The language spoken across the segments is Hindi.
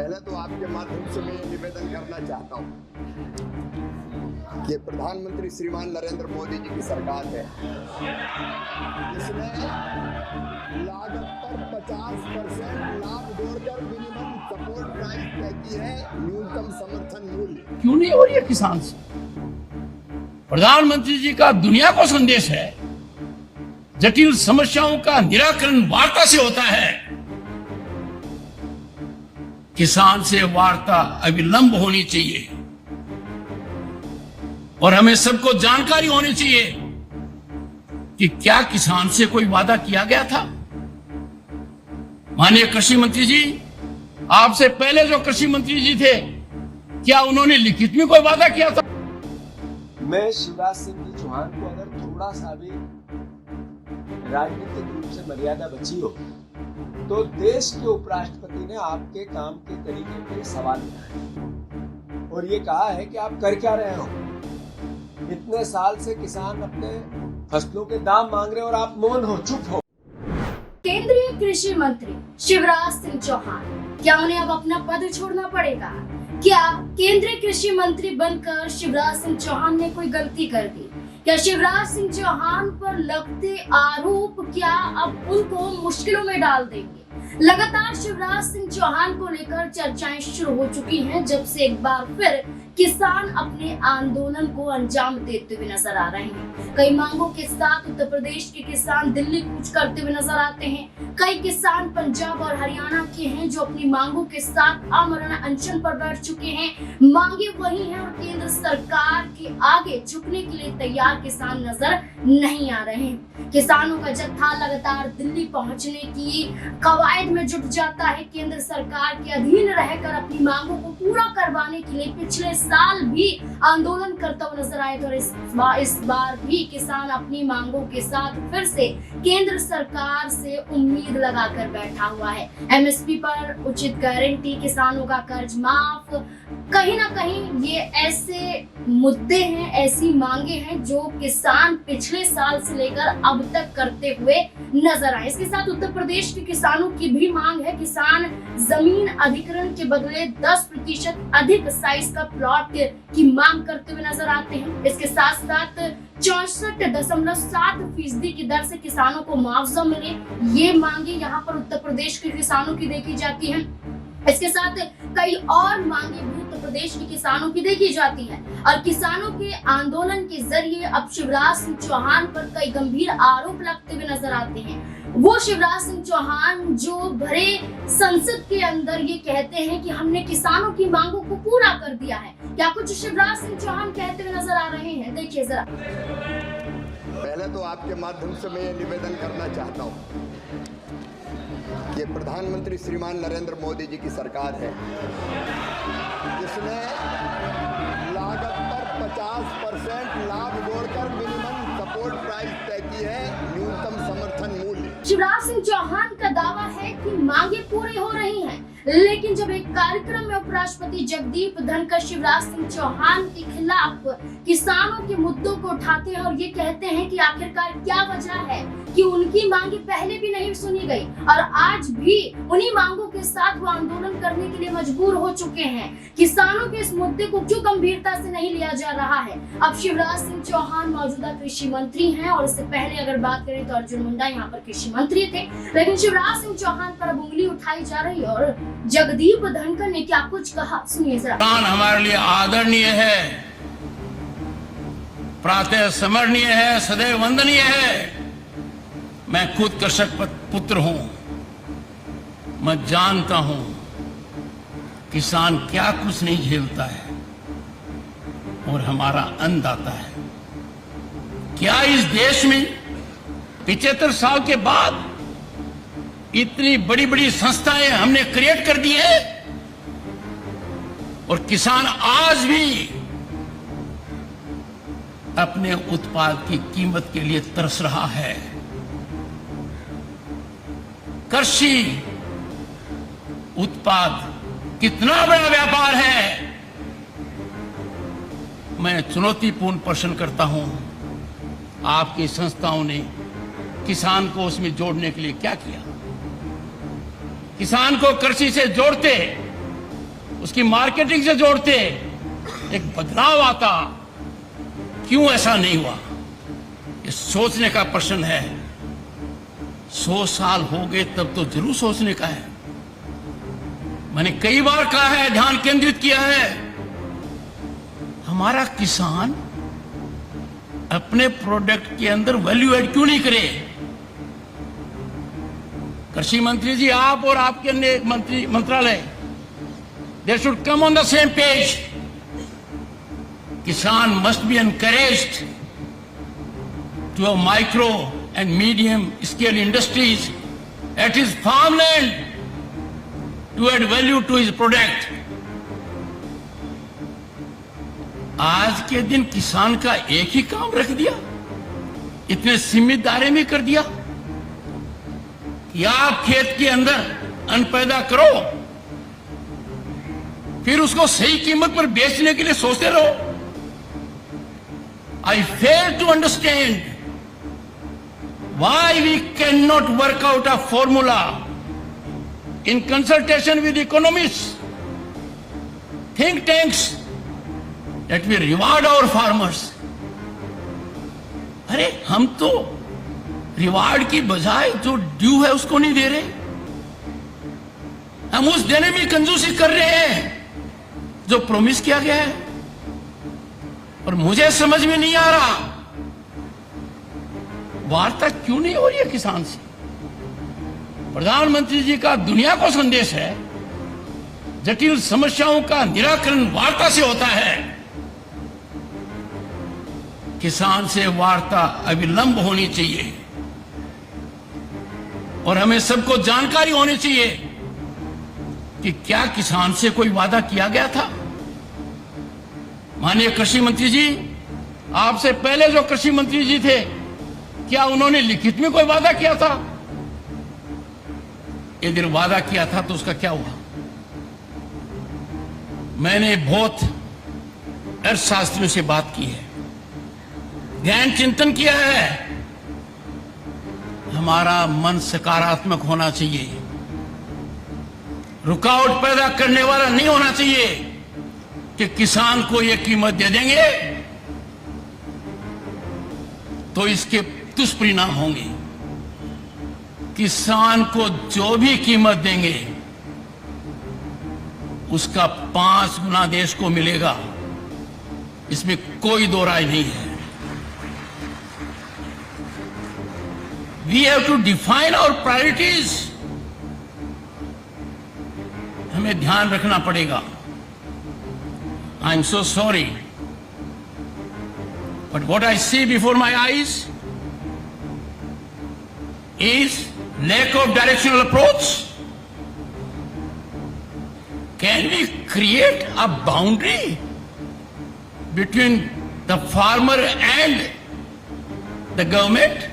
पहले तो आपके माध्यम से मैं ये निवेदन करना चाहता हूँ कि प्रधानमंत्री श्रीमान नरेंद्र मोदी जी की सरकार है जिसने लागत पर 50% लाभ जोड़कर मिनिमम सपोर्ट प्राइस तय की है, न्यूनतम समर्थन मूल्य। क्यों नहीं हो रही है किसान से? प्रधानमंत्री जी का दुनिया को संदेश है, जटिल समस्याओं का निराकरण वार्ता से होता है। किसान से वार्ता अविलंब होनी चाहिए और हमें सबको जानकारी होनी चाहिए कि क्या किसान से कोई वादा किया गया था। माननीय कृषि मंत्री जी, आपसे पहले जो कृषि मंत्री जी थे, क्या उन्होंने लिखित में कोई वादा किया था? मैं शिवराज सिंह चौहान को अगर थोड़ा सा भी राजनीतिक रूप से मर्यादा बची हो तो देश के उपराष्ट्रपति ने आपके काम के तरीके पे सवाल उठाए और ये कहा है कि आप कर क्या रहे हो। इतने साल से किसान अपने फसलों के दाम मांग रहे और आप मौन हो, चुप हो। केंद्रीय कृषि मंत्री शिवराज सिंह चौहान, क्या उन्हें अब अपना पद छोड़ना पड़ेगा? क्या केंद्रीय कृषि मंत्री बनकर शिवराज सिंह चौहान ने कोई गलती कर दी? क्या शिवराज सिंह चौहान पर लगते आरोप क्या अब उनको मुश्किलों में डाल देंगे? लगातार शिवराज सिंह चौहान को लेकर चर्चाएं शुरू हो चुकी हैं, जब से एक बार फिर किसान अपने आंदोलन को अंजाम देते हुए नजर आ रहे हैं। कई मांगों के साथ उत्तर प्रदेश के किसान दिल्ली कूच करते हुए नजर आते हैं। कई किसान पंजाब और हरियाणा के हैं जो अपनी मांगों के साथ आमरण अनशन पर बैठ चुके हैं। मांगे वही हैं और केंद्र सरकार के आगे झुकने के लिए तैयार किसान नजर नहीं आ रहे हैं। किसानों का जत्था लगातार दिल्ली पहुंचने की कवायद में जुट जाता है। केंद्र सरकार के अधीन रहकर अपनी मांगों को पूरा करवाने के लिए पिछले साल भी आंदोलन करता हुआ नजर आए और इस बार भी किसान अपनी मांगों के साथ फिर से केंद्र सरकार से उम्मीद लगाकर बैठा हुआ है। एमएसपी पर उचित गारंटी, किसानों का कर्ज माफ, कहीं ना कहीं ये ऐसे मुद्दे हैं, ऐसी मांगे हैं जो किसान पिछले साल से लेकर अब तक करते हुए नजर आए। इसके साथ उत्तर प्रदेश के किसानों की भी मांग है। किसान जमीन अधिग्रहण के बदले 10% अधिक साइज का प्लॉट की मांग करते हुए नजर आते हैं। इसके साथ साथ 64.7% की दर से किसानों को मुआवजा मिले, ये मांगे यहाँ पर उत्तर प्रदेश के किसानों की देखी जाती हैं। इसके साथ कई और मांगे भी उत्तर प्रदेश के किसानों की देखी जाती है और किसानों के आंदोलन के जरिए अब शिवराज सिंह चौहान पर कई गंभीर आरोप लगते हुए नजर आते हैं। वो शिवराज सिंह चौहान जो भरे संसद के अंदर ये कहते हैं कि हमने किसानों की मांगों को पूरा कर दिया है। क्या कुछ शिवराज सिंह चौहान कहते हुए नजर आ रहे हैं? देखिए जरा। पहले तो आपके माध्यम से मैं ये निवेदन करना चाहता हूँ कि प्रधानमंत्री श्रीमान नरेंद्र मोदी जी की सरकार है जिसने लागत पर 50% लाभ जोड़कर मिनिमम सपोर्ट प्राइस तय की है, न्यूनतम समर्थन मूल्य। शिवराज सिंह चौहान का दावा है कि मांगे पूरी हो रही हैं, लेकिन जब एक कार्यक्रम में उपराष्ट्रपति जगदीप धनखड़ शिवराज सिंह चौहान के खिलाफ किसानों के मुद्दों को उठाते हैं और ये कहते हैं कि आखिरकार क्या वजह है कि उनकी मांगे पहले भी नहीं सुनी गई और आज भी उन्हीं मांगों के साथ वो आंदोलन करने के लिए मजबूर हो चुके हैं। किसानों के इस मुद्दे को क्यों गंभीरता से नहीं लिया जा रहा है? अब शिवराज सिंह चौहान मौजूदा कृषि मंत्री हैं और इससे पहले अगर बात करें तो अर्जुन मुंडा यहाँ पर कृषि मंत्री थे, लेकिन शिवराज सिंह चौहान पर अब उंगली उठाई जा रही है और जगदीप धनखड़ ने क्या कुछ कहा, सुनिए जरा। किसान हमारे लिए आदरणीय है, प्रातः स्मरणीय है, सदैव वंदनीय है। मैं खुद कृषक पुत्र हूं, मैं जानता हूं किसान क्या कुछ नहीं झेलता है और हमारा अन्नदाता है। क्या इस देश में 75 साल के बाद इतनी बड़ी बड़ी संस्थाएं हमने क्रिएट कर दी है और किसान आज भी अपने उत्पाद की कीमत के लिए तरस रहा है। कृषि उत्पाद कितना बड़ा व्यापार है। मैं चुनौतीपूर्ण प्रश्न करता हूं, आपकी संस्थाओं ने किसान को उसमें जोड़ने के लिए क्या किया? किसान को कृषि से जोड़ते उसकी मार्केटिंग से जोड़ते, एक बदलाव आता। क्यों ऐसा नहीं हुआ, ये सोचने का प्रश्न है। 100 साल हो गए तब तो जरूर सोचने का है। मैंने कई बार कहा है, ध्यान केंद्रित किया है, हमारा किसान अपने प्रोडक्ट के अंदर वैल्यू एड क्यों नहीं करे। कृषि मंत्री जी, आप और आपके अन्य मंत्रालय, they should come on the same page. किसान must be encouraged to have micro and medium scale industries at his farmland to add value to his product. आज के दिन किसान का एक ही काम रख दिया, इतने सीमित दायरे में कर दिया कि आप खेत के अंदर अन्न पैदा करो, फिर उसको सही कीमत पर बेचने के लिए सोचते रहो। I fail to understand why we cannot work out a formula in consultation with economists, think tanks, that we reward our farmers. अरे हम तो रिवार्ड की बजाय जो ड्यू है उसको नहीं दे रहे, हम उस देने में कंजूसी कर रहे हैं जो प्रॉमिस किया गया है। और मुझे समझ में नहीं आ रहा, वार्ता क्यों नहीं हो रही है किसान से। प्रधानमंत्री जी का दुनिया को संदेश है, जटिल समस्याओं का निराकरण वार्ता से होता है। किसान से वार्ता अविलंब होनी चाहिए और हमें सबको जानकारी होनी चाहिए कि क्या किसान से कोई वादा किया गया था। माननीय कृषि मंत्री जी, आपसे पहले जो कृषि मंत्री जी थे, क्या उन्होंने लिखित में कोई वादा किया था? यदि वादा किया था तो उसका क्या हुआ? मैंने बहुत अर्थशास्त्रियों से बात की है, गहन चिंतन किया है। हमारा मन सकारात्मक होना चाहिए, रुकावट पैदा करने वाला नहीं होना चाहिए कि किसान को यह कीमत दे देंगे तो इसके दुष्परिणाम होंगे। किसान को जो भी कीमत देंगे उसका 5 गुना देश को मिलेगा, इसमें कोई दो राय नहीं है। We have to define our priorities, हमें ध्यान रखना पड़ेगा। I am so sorry, but what I see before my eyes is lack of directional approach. Can we create a boundary between the farmer and the government?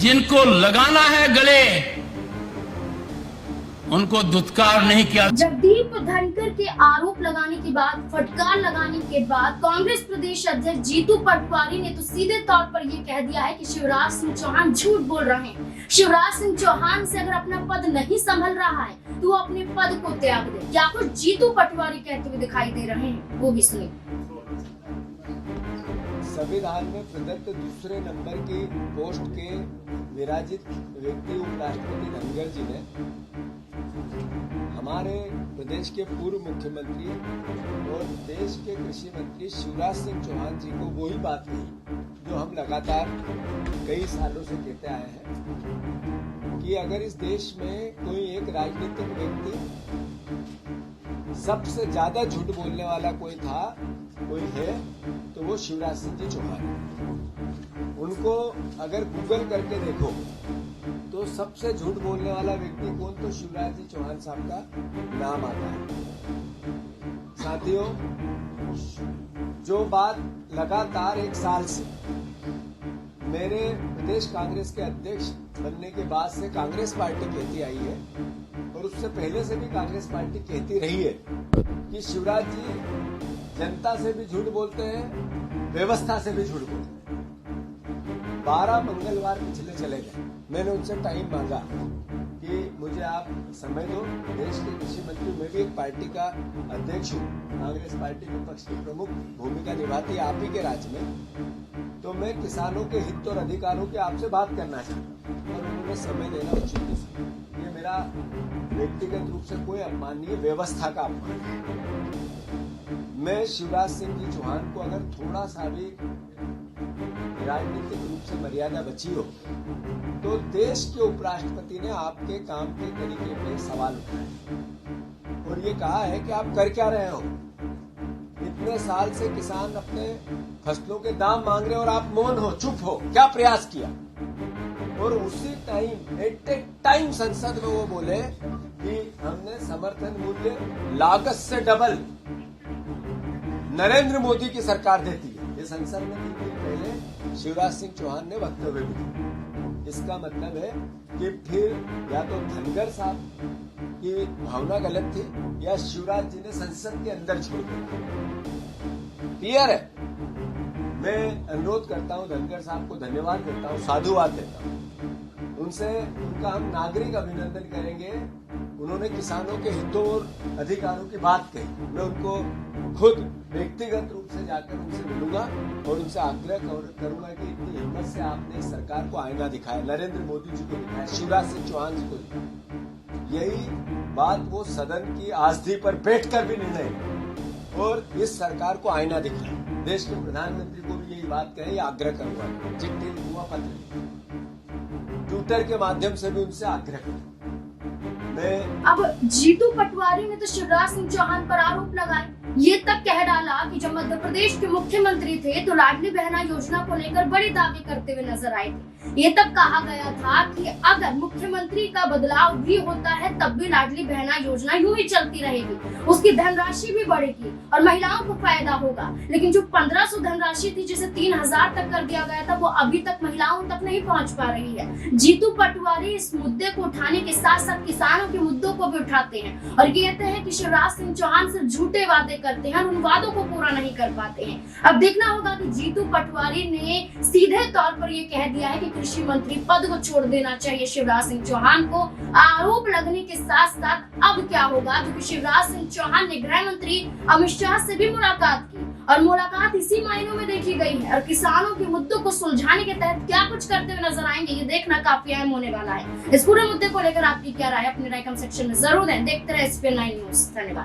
जिनको लगाना है गले, उनको दुत्कार नहीं किया। जगदीप धनखड़ के आरोप लगाने के बाद, फटकार लगाने के बाद कांग्रेस प्रदेश अध्यक्ष जीतू पटवारी ने तो सीधे तौर पर यह कह दिया है कि शिवराज सिंह चौहान झूठ बोल रहे हैं। शिवराज सिंह चौहान से अगर अपना पद नहीं संभल रहा है तो वो अपने पद को त्याग दे। क्या कुछ जीतू पटवारी कहते हुए दिखाई दे रहे हैं, वो भी सुनिए। संविधान में प्रदत्त दूसरे नंबर की पोस्ट के विराजित व्यक्ति उपराष्ट्रपति धनखड़ जी ने हमारे प्रदेश के पूर्व मुख्यमंत्री और देश के कृषि मंत्री शिवराज सिंह चौहान जी को वही बात कही जो हम लगातार कई सालों से कहते आए हैं कि अगर इस देश में कोई एक राजनीतिक व्यक्ति सबसे ज्यादा झूठ बोलने वाला कोई है तो वो शिवराज सिंह जी चौहान है। उनको अगर गूगल करके देखो तो सबसे झूठ बोलने वाला व्यक्ति कौन, तो शिवराज जी चौहान साहब का नाम आता है। साथियों, जो बात लगातार 1 साल से मेरे प्रदेश कांग्रेस के अध्यक्ष बनने के बाद से कांग्रेस पार्टी कहती आई है और उससे पहले से भी कांग्रेस पार्टी कहती रही है कि शिवराज जी जनता से भी झूठ बोलते हैं, व्यवस्था से भी झूठ बोलते हैं। 12 मंगलवार पिछले चले गए, मैंने उनसे टाइम मांगा कि मुझे आप समय दो। देश के कृषि मंत्री, मैं भी एक पार्टी का अध्यक्ष हूँ, कांग्रेस पार्टी विपक्ष की प्रमुख भूमिका निभाती है आप ही के राज्य में, तो मैं किसानों के हित और अधिकारों की आपसे बात करना चाहता हूँ और उन्होंने समय देना उचित नहीं समझा। ये मेरा व्यक्तिगत रूप से कोई अपमान नहीं है, व्यवस्था का अपमान है। मैं शिवराज सिंह जी चौहान को अगर थोड़ा सा भी राजनीतिक रूप से मर्यादा बची हो तो देश के उपराष्ट्रपति ने आपके काम के तरीके पे सवाल उठाए और ये कहा है कि आप कर क्या रहे हो। इतने साल से किसान अपने फसलों के दाम मांग रहे और आप मौन हो, चुप हो, क्या प्रयास किया। और उसी टाइम एट ए टाइम संसद में वो बोले कि हमने समर्थन मूल्य लागत से डबल नरेंद्र मोदी की सरकार देती है। ये संसद में 3 दिन पहले शिवराज सिंह चौहान ने वक्तव्य दिया। इसका मतलब है कि फिर या तो धनगर साहब की भावना गलत थी या शिवराज जी ने संसद के अंदर छोड़ दिया। क्लियर है। मैं अनुरोध करता हूं, धनगर साहब को धन्यवाद देता हूं, साधुवाद देता हूं, उनसे उनका हम नागरिक अभिनंदन करेंगे। उन्होंने किसानों के हितों और अधिकारों की बात कही। मैं उनको खुद व्यक्तिगत रूप से जाकर उनसे मिलूंगा और उनसे आग्रह करूंगा कि इतनी हिम्मत से आपने सरकार को आईना दिखाया, नरेंद्र मोदी जी को दिखाया, शिवराज सिंह चौहान जी को दिखाया। यही बात वो सदन की आस्थी पर बैठकर भी निर्णय और इस सरकार को आईना दिखाया। देश के प्रधानमंत्री को भी यही बात कहे, आग्रह करूंगा। चिट्ठी लिखूंगा, पत्र, ट्विटर के माध्यम से भी उनसे आग्रह करूंगा। अब जीतू पटवारी ने तो शिवराज सिंह चौहान पर आरोप लगाए, ये तक कह डाला कि जब मध्य प्रदेश के मुख्यमंत्री थे तो लाडली बहना योजना को लेकर बड़े दावे करते हुए नजर आए थे। ये तक कहा गया था कि अगर मुख्यमंत्री का बदलाव भी होता है तब भी लाडली बहना योजना यूं ही चलती रहेगी, उसकी धनराशि भी बढ़ेगी और महिलाओं को फायदा होगा। लेकिन जो 1500 धनराशि थी जिसे 3000 तक कर दिया गया था, वो अभी तक महिलाओं तक नहीं पहुंच पा रही है। जीतू पटवारी इस मुद्दे को उठाने के साथ साथ किसानों के मुद्दों को भी उठाते हैं और कहते हैं कि शिवराज सिंह चौहान सिर्फ झूठे वादे करते हैं, उन वादों को पूरा नहीं कर पाते हैं। अब देखना होगा कि जीतू पटवारी ने सीधे तौर पर यह कह दिया है कि कृषि मंत्री पद को छोड़ देना चाहिए शिवराज सिंह चौहान को। आरोप लगने के साथ साथ अब क्या होगा, क्योंकि शिवराज सिंह चौहान ने गृह मंत्री अमित शाह से भी मुलाकात की और मुलाकात इसी महीनों में देखी गई है और किसानों के मुद्दों को सुलझाने के तहत क्या कुछ करते हुए नजर आएंगे, ये देखना काफी अहम होने वाला है। इस पूरे मुद्दे को लेकर आपकी क्या राय, अपनी राय कमेंट सेक्शन में जरूर दें। देखते रहे SPN9 न्यूज़। धन्यवाद।